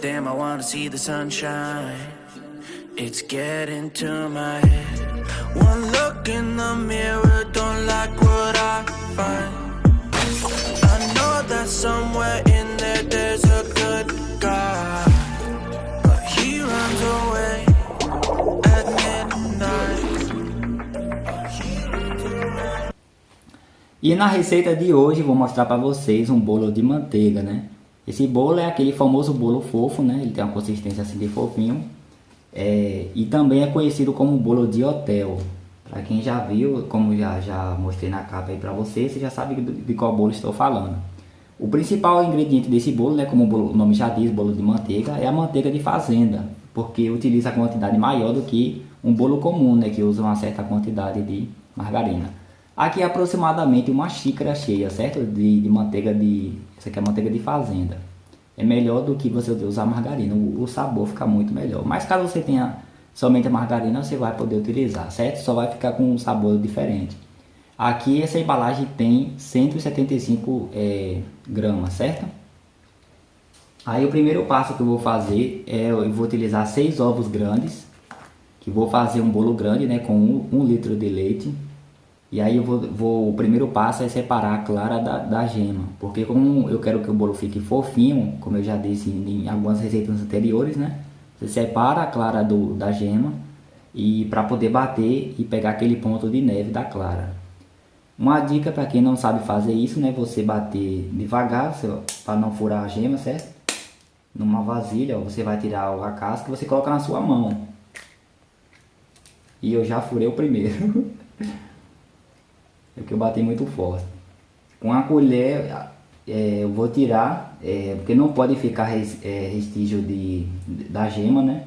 Damn, I wanna see the sunshine. It's getting to my head. One look in the mirror, don't like what I find. I know that somewhere in there there's a good guy, but he runs away at midnight. E na receita de hoje vou mostrar para vocês um bolo de manteiga, né? Esse bolo é aquele famoso bolo fofo, né? Ele tem uma consistência assim de fofinho. E também é conhecido como bolo de hotel. Para quem já viu, como já mostrei na capa aí para vocês, você já sabe de qual bolo estou falando. O principal ingrediente desse bolo, né, como o nome já diz, bolo de manteiga, é a manteiga de fazenda, porque utiliza a quantidade maior do que um bolo comum, né, que usa uma certa quantidade de margarina. Aqui é aproximadamente uma xícara cheia, certo? De manteiga essa aqui é manteiga de fazenda. É melhor do que você usar margarina, o sabor fica muito melhor. Mas caso você tenha somente a margarina, você vai poder utilizar, certo? Só vai ficar com um sabor diferente. Aqui essa embalagem tem 175 gramas, certo? Aí o primeiro passo que eu vou fazer eu vou utilizar 6 ovos grandes, que vou fazer um bolo grande, né, com 1 litro de leite. E aí o primeiro passo é separar a clara da gema, porque como eu quero que o bolo fique fofinho, como eu já disse em algumas receitas anteriores, né? Você separa a clara da gema e para poder bater e pegar aquele ponto de neve da clara. Uma dica para quem não sabe fazer isso, né? Você bater devagar para não furar a gema, certo? Numa vasilha, você vai tirar a casca e você coloca na sua mão. E eu já furei o primeiro. É porque eu bati muito forte. Com a colher eu vou tirar, porque não pode ficar restígio da gema, né?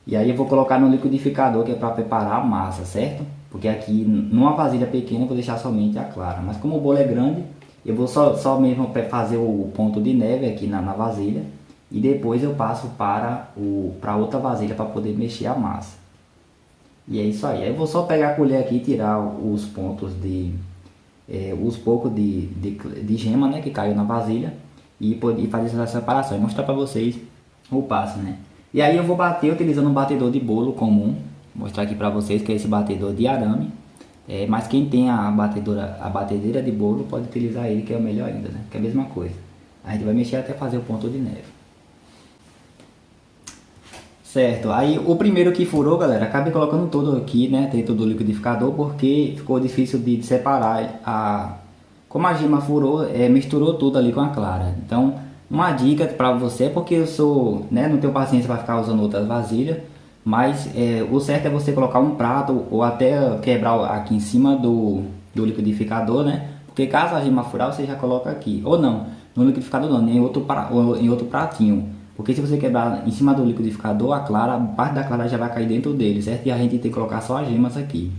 E aí eu vou colocar no liquidificador, que é para preparar a massa, certo? Porque aqui numa vasilha pequena eu vou deixar somente a clara. Mas como o bolo é grande, eu vou só mesmo fazer o ponto de neve aqui na vasilha. E depois eu passo para outra vasilha para poder mexer a massa. E é isso aí. Aí eu vou só pegar a colher aqui e tirar os pontos os poucos de gema, né, que caiu na vasilha, e fazer essa separação e mostrar para vocês o passo, né. E aí eu vou bater utilizando um batedor de bolo comum. Vou mostrar aqui para vocês que é esse batedor de arame. Mas quem tem a batedeira de bolo pode utilizar ele, que é o melhor ainda, né, que é a mesma coisa. A gente vai mexer até fazer o ponto de neve. Certo, aí o primeiro que furou, galera, acabei colocando todo aqui, né, dentro do liquidificador, porque ficou difícil de separar. Como a gema furou, misturou tudo ali com a clara. Então, uma dica para você, porque eu não tenho paciência para ficar usando outras vasilhas, mas o certo é você colocar um prato ou até quebrar aqui em cima do liquidificador, né, porque caso a gema furar, você já coloca aqui, ou não, no liquidificador não, em outro pratinho. Porque se você quebrar em cima do liquidificador, a parte da clara já vai cair dentro dele, certo? E a gente tem que colocar só as gemas aqui.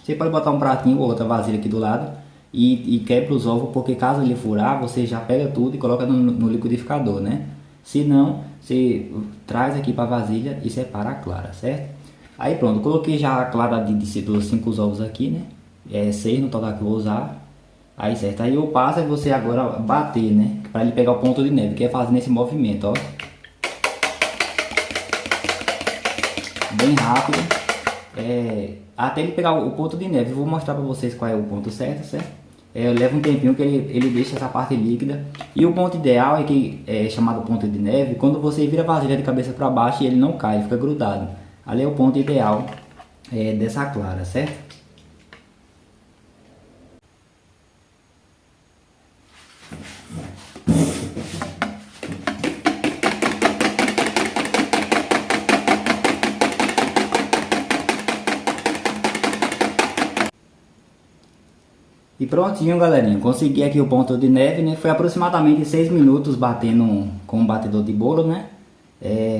Você pode botar um pratinho ou outra vasilha aqui do lado e quebra os ovos, porque caso ele furar, você já pega tudo e coloca no liquidificador, né? Se não, você traz aqui para a vasilha e separa a clara, certo? Aí pronto, coloquei já a clara dos 5 ovos aqui, né? 6 no total que eu vou usar. Aí certo, aí o passo é você agora bater, né? Para ele pegar o ponto de neve, que é fazer nesse movimento, ó. Bem rápido, até ele pegar o ponto de neve. Eu vou mostrar para vocês qual é o ponto certo? Leva um tempinho que ele deixa essa parte líquida. E o ponto ideal é que chamado ponto de neve, quando você vira a vasilha de cabeça para baixo e ele não cai, ele fica grudado. Ali é o ponto ideal dessa clara, certo? E prontinho, galerinha, consegui aqui o ponto de neve, né? Foi aproximadamente 6 minutos batendo com o batedor de bolo, né?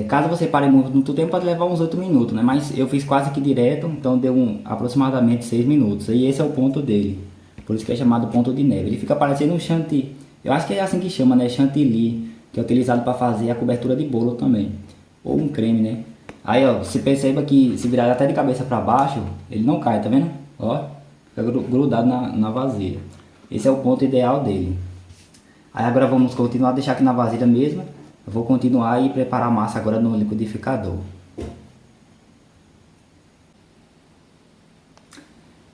Caso você pare muito tempo, pode levar uns 8 minutos, né? Mas eu fiz quase que direto, então deu aproximadamente 6 minutos. E esse é o ponto dele, por isso que é chamado ponto de neve. Ele fica parecendo um chantilly, eu acho que é assim que chama, né? Chantilly, que é utilizado para fazer a cobertura de bolo também. Ou um creme, né? Aí, ó, você perceba que se virar até de cabeça para baixo, ele não cai, tá vendo? Ó. Fica grudado na vasilha. Esse é o ponto ideal dele. Aí agora vamos continuar a deixar aqui na vasilha mesmo. Eu vou continuar e preparar a massa agora no liquidificador.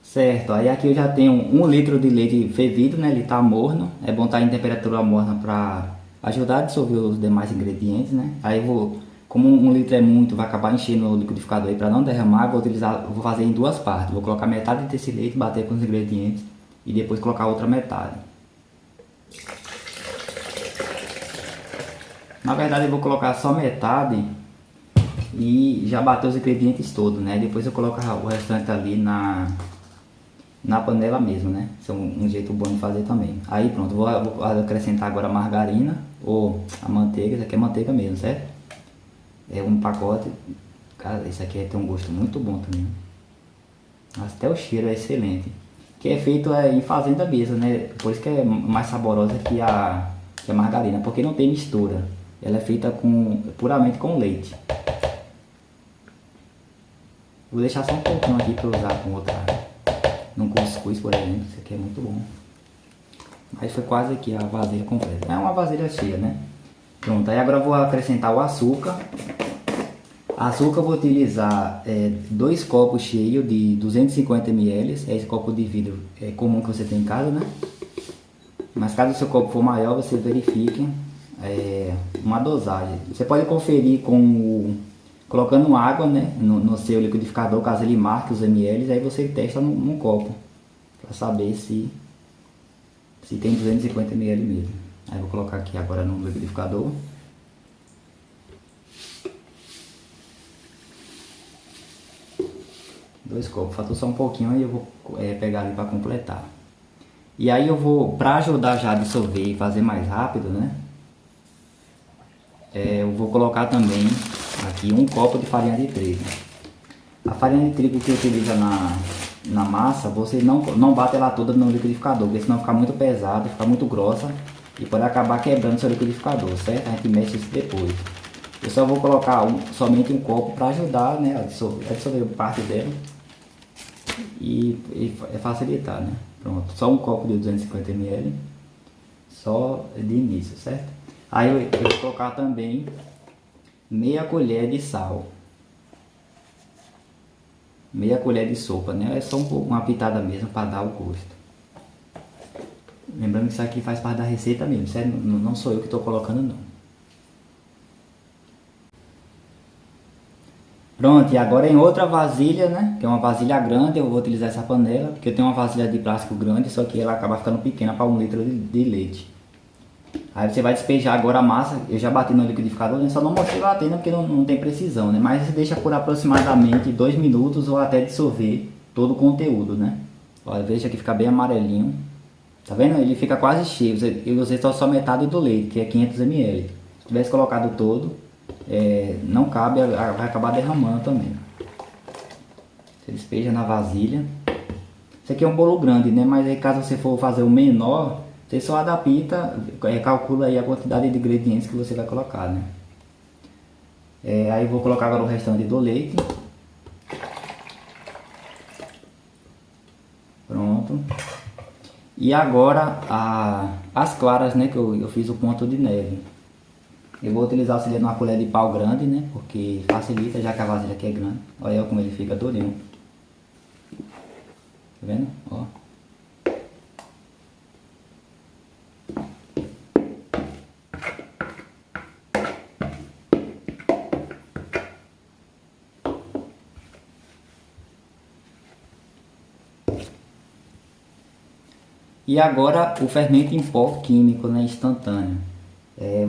Certo, aí aqui eu já tenho 1 litro de leite fervido, né? Ele tá morno. É bom estar em temperatura morna para ajudar a dissolver os demais ingredientes, né? Aí eu vou, como 1 litro é muito, vai acabar enchendo o liquidificador aí para não derramar. Vou fazer em 2 partes. Vou colocar metade desse leite, bater com os ingredientes e depois colocar a outra metade. Na verdade eu vou colocar só metade e já bater os ingredientes todos, né? Depois eu coloco o restante ali na panela mesmo, né? Isso é um jeito bom de fazer também. Aí pronto, vou acrescentar agora a margarina ou a manteiga. Isso aqui é manteiga mesmo, certo? É um pacote. Cara, isso aqui tem um gosto muito bom também. Até o cheiro é excelente. Que é feito em fazenda mesmo, né? Por isso que é mais saborosa que a margarina, porque não tem mistura. Ela é feita puramente com leite. Vou deixar só um pouquinho aqui para usar com outra, num cuscuz, por exemplo. Isso aqui é muito bom. Mas foi quase aqui a vasilha completa. É uma vasilha cheia, né? Pronto, aí agora eu vou acrescentar o açúcar. Açúcar eu vou utilizar 2 copos cheios de 250 ml. É esse copo de vidro comum que você tem em casa, né? Mas caso o seu copo for maior, você verifique uma dosagem. Você pode conferir colocando água, né, no seu liquidificador, caso ele marque os ml. Aí você testa num copo para saber se tem 250 ml mesmo. Aí vou colocar aqui agora no liquidificador. Dois copos, faltou só um pouquinho, aí eu vou pegar ali para completar. E aí eu vou, para ajudar já a dissolver e fazer mais rápido, né? Eu vou colocar também aqui 1 copo de farinha de trigo. A farinha de trigo que utiliza na massa, você não bate ela toda no liquidificador, porque senão fica muito pesado, fica muito grossa e pode acabar quebrando seu liquidificador, certo? A gente mexe isso depois. Eu só vou colocar somente 1 copo para ajudar, né, a dissolver parte dela e facilitar, né? Pronto, só 1 copo de 250 ml, só de início, certo? Aí eu vou colocar também meia colher de sal, meia colher de sopa, né? É só uma pitada mesmo para dar o gosto. Lembrando que isso aqui faz parte da receita mesmo, certo? Não sou eu que estou colocando não. Pronto, e agora em outra vasilha, né? Que é uma vasilha grande, eu vou utilizar essa panela, porque eu tenho uma vasilha de plástico grande, só que ela acaba ficando pequena para 1 litro de leite. Aí você vai despejar agora a massa. Eu já bati no liquidificador, né? Só não mostrei batendo porque não tem precisão, né? Mas você deixa por aproximadamente 2 minutos ou até dissolver todo o conteúdo, né? Olha, veja que fica bem amarelinho. Tá vendo? Ele fica quase cheio. Eu usei só metade do leite, que é 500 ml. Se tivesse colocado todo, não cabe, vai acabar derramando também. Você despeja na vasilha. Isso aqui é um bolo grande, né? Mas aí caso você for fazer o menor, você só adapta, calcula aí a quantidade de ingredientes que você vai colocar, né? Aí eu vou colocar agora o restante do leite. Pronto. E agora as claras, né? Que eu fiz o ponto de neve. Eu vou utilizar o auxiliar numa colher de pau grande, né? Porque facilita, já que a vasilha aqui é grande. Olha como ele fica todinho. Tá vendo? Ó. E agora o fermento em pó químico, né, instantâneo.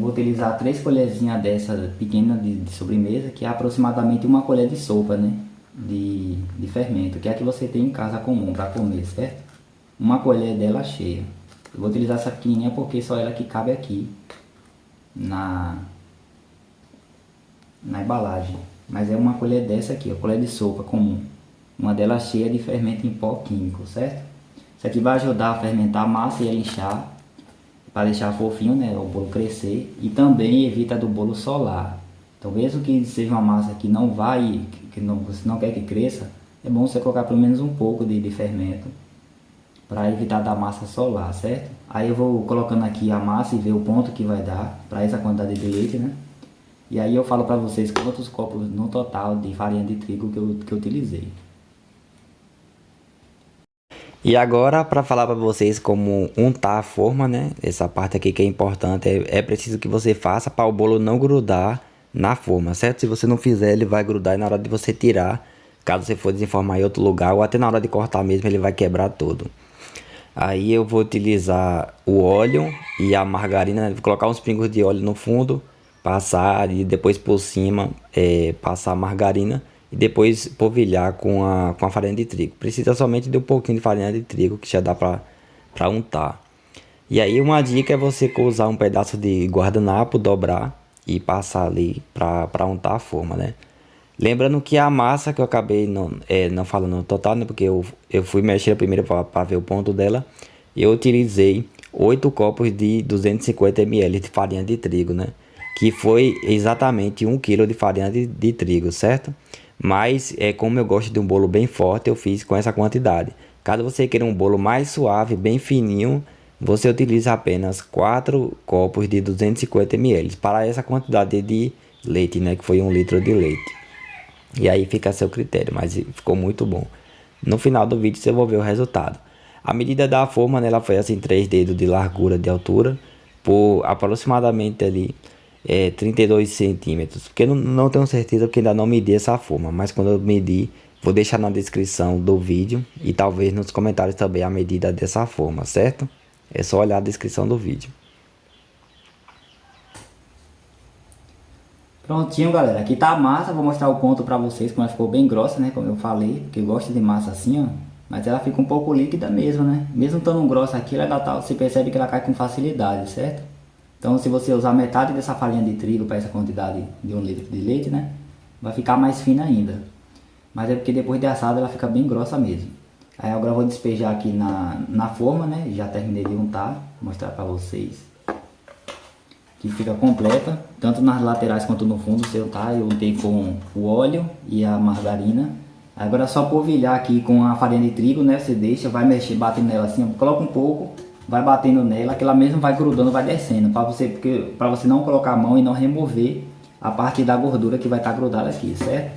Vou utilizar 3 colherzinhas dessa pequena de sobremesa, que é aproximadamente 1 colher de sopa, né, de fermento, que é a que você tem em casa comum para comer, certo? 1 colher dela cheia. Eu vou utilizar essa pequenininha porque só ela que cabe aqui na embalagem. Mas é 1 colher dessa aqui, a colher de sopa comum. Uma delas cheia de fermento em pó químico, certo? Isso aqui vai ajudar a fermentar a massa e a inchar, para deixar fofinho, né, o bolo crescer, e também evita do bolo solar. Então mesmo que seja uma massa que não vai, você não quer que cresça, é bom você colocar pelo menos um pouco de fermento para evitar da massa solar, certo? Aí eu vou colocando aqui a massa e ver o ponto que vai dar para essa quantidade de leite, né? E aí eu falo para vocês quantos copos no total de farinha de trigo que eu utilizei. E agora, para falar para vocês como untar a forma, né? Essa parte aqui que é importante, é preciso que você faça para o bolo não grudar na forma, certo? Se você não fizer, ele vai grudar e na hora de você tirar, caso você for desenformar em outro lugar, ou até na hora de cortar mesmo, ele vai quebrar todo. Aí eu vou utilizar o óleo e a margarina, né? Vou colocar uns pingos de óleo no fundo, passar e depois por cima passar a margarina e depois polvilhar com a farinha de trigo. Precisa somente de um pouquinho de farinha de trigo que já dá para untar. E aí uma dica é você usar um pedaço de guardanapo, dobrar e passar ali para untar a forma, né? Lembrando que a massa que eu acabei não falando no total, né? Porque eu fui mexer primeiro para ver o ponto dela. Eu utilizei 8 copos de 250 ml de farinha de trigo, né? Que foi exatamente 1 kg de farinha de trigo, certo? Mas como eu gosto de um bolo bem forte, eu fiz com essa quantidade. Caso você queira um bolo mais suave, bem fininho, você utiliza apenas 4 copos de 250 ml para essa quantidade de leite, né? Que foi 1 litro de leite. E aí fica a seu critério, mas ficou muito bom. No final do vídeo você vai ver o resultado. A medida da forma, né, ela foi assim 3 dedos de largura de altura por aproximadamente ali 32 centímetros. Porque eu não tenho certeza porque ainda não medi essa forma, mas quando eu medir, vou deixar na descrição do vídeo e talvez nos comentários também a medida dessa forma, certo? É só olhar a descrição do vídeo. Prontinho, galera. Aqui tá a massa. Vou mostrar o ponto pra vocês, como ela ficou bem grossa, né? Como eu falei, porque eu gosto de massa assim, ó. Mas ela fica um pouco líquida mesmo, né? Mesmo estando grossa aqui, ela tá, você percebe que ela cai com facilidade, certo? Então, se você usar metade dessa farinha de trigo para essa quantidade de 1 litro de leite, né? Vai ficar mais fina ainda. Mas é porque depois de assada ela fica bem grossa mesmo. Aí agora eu vou despejar aqui na forma, né? Já terminei de untar. Vou mostrar pra vocês. Que fica completa, tanto nas laterais quanto no fundo. Se eu untei com o óleo e a margarina. Agora é só polvilhar aqui com a farinha de trigo, né? Você deixa, vai mexer, batendo nela assim, coloca um pouco, vai batendo nela, que ela mesmo vai grudando, vai descendo, para você não colocar a mão e não remover a parte da gordura que vai estar grudada aqui, certo?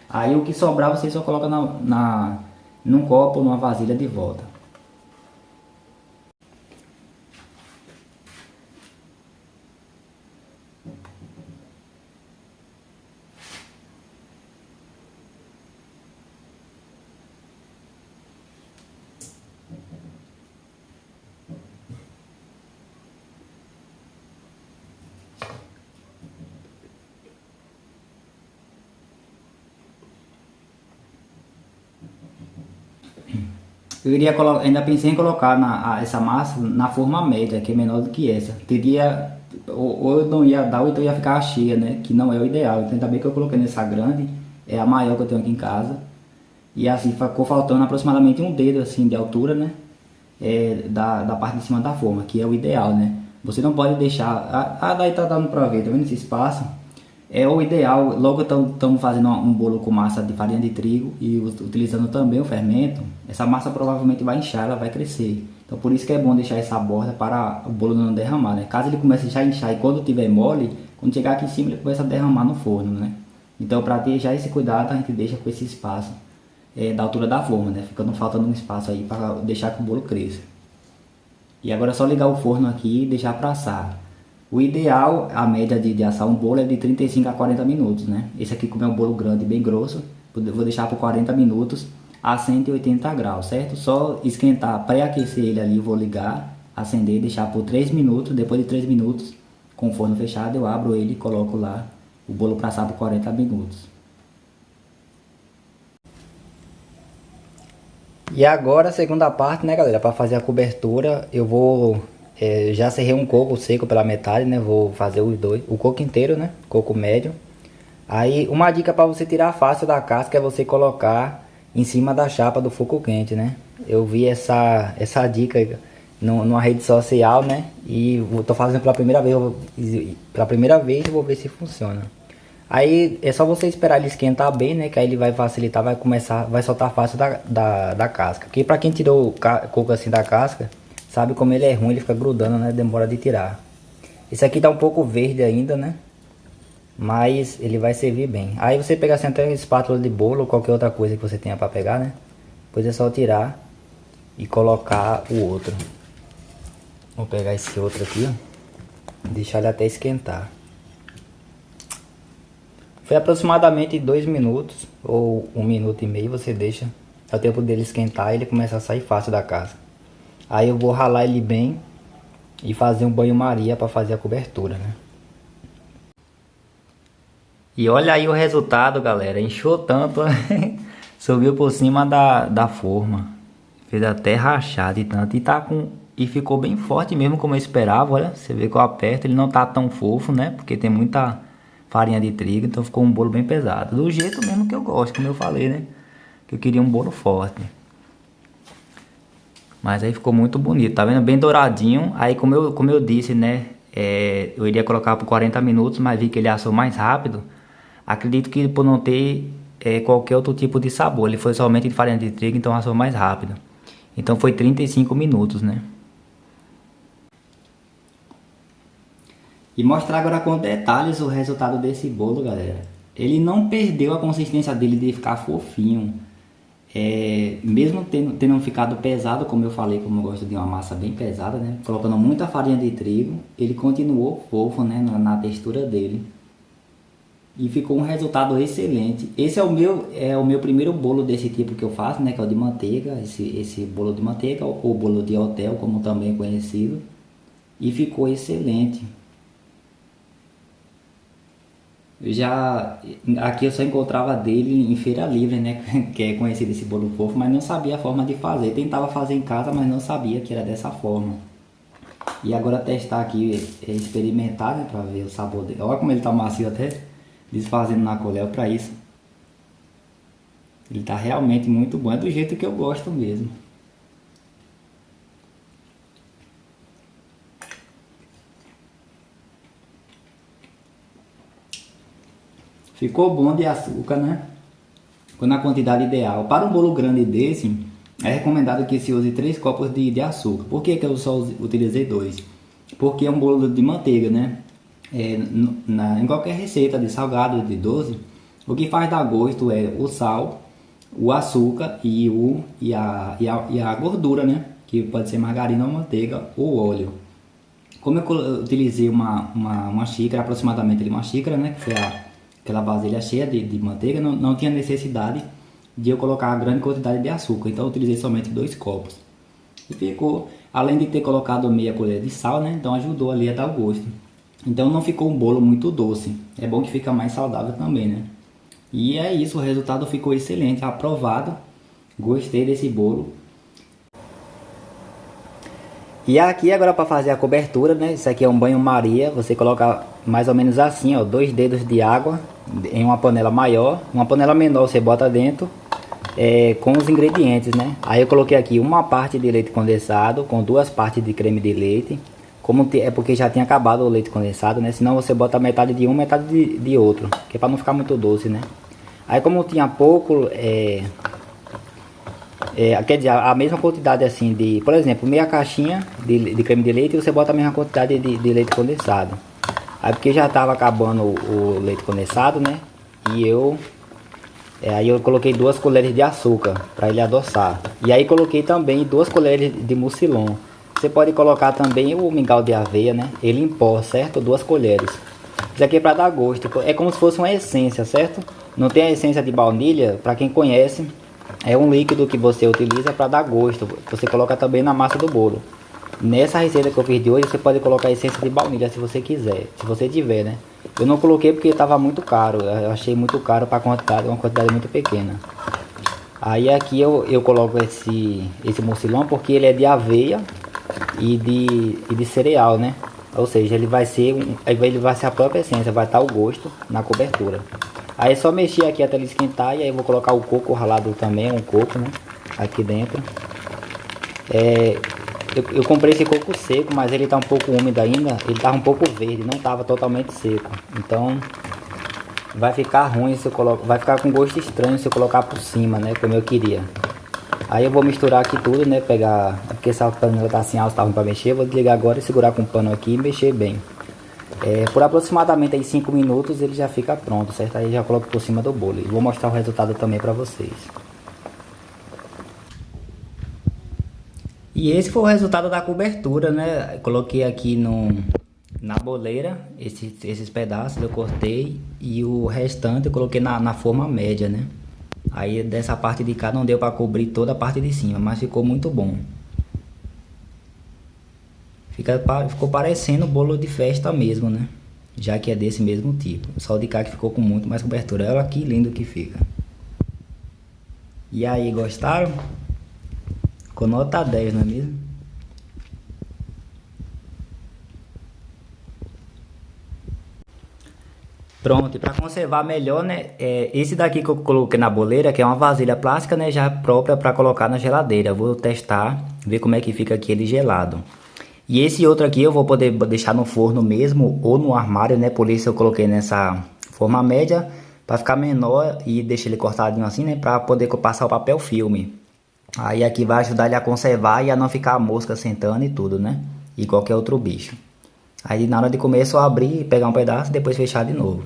Aí o que sobrar você só coloca num copo ou numa vasilha de volta. Eu iria colocar, ainda pensei em colocar essa massa na forma média, que é menor do que essa. Teria, ou eu não ia dar, ou então ia ficar cheia, né? Que não é o ideal. Então ainda bem que eu coloquei nessa grande, é a maior que eu tenho aqui em casa. E assim ficou faltando aproximadamente um dedo assim de altura, né? Da parte de cima da forma, que é o ideal, né? Você não pode deixar. Daí tá dando pra ver, tá vendo esse espaço? É o ideal. Logo estamos fazendo um bolo com massa de farinha de trigo e utilizando também o fermento. Essa massa provavelmente vai inchar, ela vai crescer. Então por isso que é bom deixar essa borda para o bolo não derramar, né? Caso ele comece já a inchar e quando tiver mole, quando chegar aqui em cima ele começa a derramar no forno, né? Então para ter já esse cuidado a gente deixa com esse espaço da altura da forma, né? Ficando faltando um espaço aí para deixar que o bolo cresça. E agora é só ligar o forno aqui e deixar para assar. O ideal, a média de assar um bolo é de 35 a 40 minutos, né? Esse aqui, como é um bolo grande, bem grosso, vou deixar por 40 minutos a 180 graus, certo? Só esquentar, pré-aquecer ele ali, vou ligar, acender e deixar por 3 minutos. Depois de 3 minutos, com o forno fechado, eu abro ele e coloco lá o bolo para assar por 40 minutos. E agora a segunda parte, né, galera? Para fazer a cobertura, eu vou... já serrei um coco seco pela metade, né? Vou fazer os dois, o coco inteiro, né? Coco médio. Aí uma dica para você tirar fácil da casca é você colocar em cima da chapa do fogo quente, né? Eu vi essa dica numa rede social, né? E tô fazendo pela primeira vez, eu vou ver se funciona. Aí é só você esperar ele esquentar bem, né? Que aí ele vai facilitar, vai soltar fácil da casca. Porque pra quem tirou o coco assim da casca, sabe como ele é ruim, ele fica grudando, né? Demora de tirar. Esse aqui tá um pouco verde ainda, né? Mas ele vai servir bem. Aí você pega assim até uma espátula de bolo ou qualquer outra coisa que você tenha pra pegar, né? Depois é só tirar e colocar o outro. Vou pegar esse outro aqui, ó. Deixar ele até esquentar. Foi aproximadamente 2 minutos ou 1 minuto e meio, você deixa. É o tempo dele esquentar e ele começa a sair fácil da casca. Aí eu vou ralar ele bem e fazer um banho-maria para fazer a cobertura, né? E olha aí o resultado, galera. Inchou tanto, subiu por cima da forma. Fez até rachado e tanto. E ficou bem forte mesmo como eu esperava, olha. Você vê que eu aperto, ele não tá tão fofo, né? Porque tem muita farinha de trigo, então ficou um bolo bem pesado. Do jeito mesmo que eu gosto, como eu falei, né? Que eu queria um bolo forte. Mas aí ficou muito bonito, tá vendo? Bem douradinho. Aí como eu disse, né? Eu iria colocar por 40 minutos, mas vi que ele assou mais rápido. Acredito que por não ter qualquer outro tipo de sabor. Ele foi somente de farinha de trigo, então assou mais rápido. Então foi 35 minutos, né? E mostrar agora com detalhes o resultado desse bolo, galera. Ele não perdeu a consistência dele de ficar fofinho. Mesmo tendo ficado pesado, como eu falei, como eu gosto de uma massa bem pesada, né? Colocando muita farinha de trigo, ele continuou fofo, né? Na textura dele. E ficou um resultado excelente. Esse é o meu primeiro bolo desse tipo que eu faço, né? Que é o de manteiga, esse bolo de manteiga, ou bolo de hotel, como também é conhecido. E ficou excelente. Aqui eu só encontrava dele em feira livre, né? Que é conhecido esse bolo fofo, mas não sabia a forma de fazer. Tentava fazer em casa, mas não sabia que era dessa forma. E agora testar aqui, experimentar, né? Pra ver o sabor dele. Olha como ele tá macio até desfazendo na colher para isso. Ele tá realmente muito bom, é do jeito que eu gosto mesmo. Ficou bom de açúcar, né? Ficou na quantidade ideal. Para um bolo grande desse, é recomendado que se use 3 copos de açúcar. Por que eu só utilizei 2? Porque é um bolo de manteiga, né? Em qualquer receita de salgado, de doce, o que faz dar gosto é o sal, o açúcar e a gordura, né? Que pode ser margarina ou manteiga ou óleo. Como eu utilizei uma xícara, aproximadamente uma xícara, né? Que foi aquela vasilha cheia de manteiga, não tinha necessidade de eu colocar a grande quantidade de açúcar. Então eu utilizei somente 2 copos. E ficou, além de ter colocado meia colher de sal, né? Então ajudou ali a dar o gosto. Então não ficou um bolo muito doce. É bom que fica mais saudável também, né? E é isso, o resultado ficou excelente, aprovado. Gostei desse bolo. E aqui agora para fazer a cobertura, né? Isso aqui é um banho-maria. Você coloca mais ou menos assim, ó, 2 dedos de água em uma panela maior. Uma panela menor você bota dentro com os ingredientes, né? Aí eu coloquei aqui uma parte de leite condensado com 2 partes de creme de leite. É porque já tinha acabado o leite condensado, né? Senão você bota metade de um, metade de outro, que é para não ficar muito doce, né? Aí como tinha pouco, quer dizer, a mesma quantidade assim de, por exemplo, meia caixinha de creme de leite, você bota a mesma quantidade de leite condensado. Aí porque já estava acabando o leite condensado, né? E aí eu coloquei 2 colheres de açúcar para ele adoçar. E aí coloquei também 2 colheres de mucilon. Você pode colocar também o mingau de aveia, né? Ele em pó, certo? 2 colheres. Isso aqui é para dar gosto. É como se fosse uma essência, certo? Não tem a essência de baunilha, para quem conhece, é um líquido que você utiliza para dar gosto. Você coloca também na massa do bolo. Nessa receita que eu fiz de hoje, você pode colocar a essência de baunilha se você quiser, se você tiver, né? Eu não coloquei porque estava muito caro. Eu achei muito caro para uma quantidade muito pequena. Aí aqui eu coloco esse mucilon porque ele é de aveia e de cereal, né? Ou seja, ele vai ser a própria essência, vai estar o gosto na cobertura. Aí é só mexer aqui até ele esquentar e aí eu vou colocar o coco ralado também, um coco, né? Aqui dentro. Eu comprei esse coco seco, mas ele tá um pouco úmido ainda, ele tava um pouco verde, não tava totalmente seco. Então vai ficar ruim se eu colocar, vai ficar com gosto estranho se eu colocar por cima, né, como eu queria. Aí eu vou misturar aqui tudo, né, pegar, porque essa panela tá assim, tá ruim pra mexer, vou desligar agora e segurar com o pano aqui e mexer bem. Por aproximadamente aí 5 minutos ele já fica pronto, certo? Aí já coloco por cima do bolo e vou mostrar o resultado também pra vocês. E esse foi o resultado da cobertura, né? Eu coloquei aqui na boleira esses pedaços eu cortei e o restante eu coloquei na forma média, né? Aí dessa parte de cá não deu para cobrir toda a parte de cima, mas ficou muito bom. Ficou parecendo bolo de festa mesmo, né? Já que é desse mesmo tipo. Só o de cá que ficou com muito mais cobertura. Olha que lindo que fica. E aí, gostaram? Ficou nota 10, não é mesmo? Pronto, e para conservar melhor, né? Esse daqui que eu coloquei na boleira, que é uma vasilha plástica, né? Já própria para colocar na geladeira. Eu vou testar, ver como é que fica aqui ele gelado. E esse outro aqui eu vou poder deixar no forno mesmo ou no armário, né? Por isso eu coloquei nessa forma média para ficar menor e deixar ele cortadinho assim, né? Para poder passar o papel filme. Aí aqui vai ajudar ele a conservar e a não ficar a mosca sentando e tudo, né? E qualquer outro bicho. Aí na hora de comer é só abrir, pegar um pedaço e depois fechar de novo.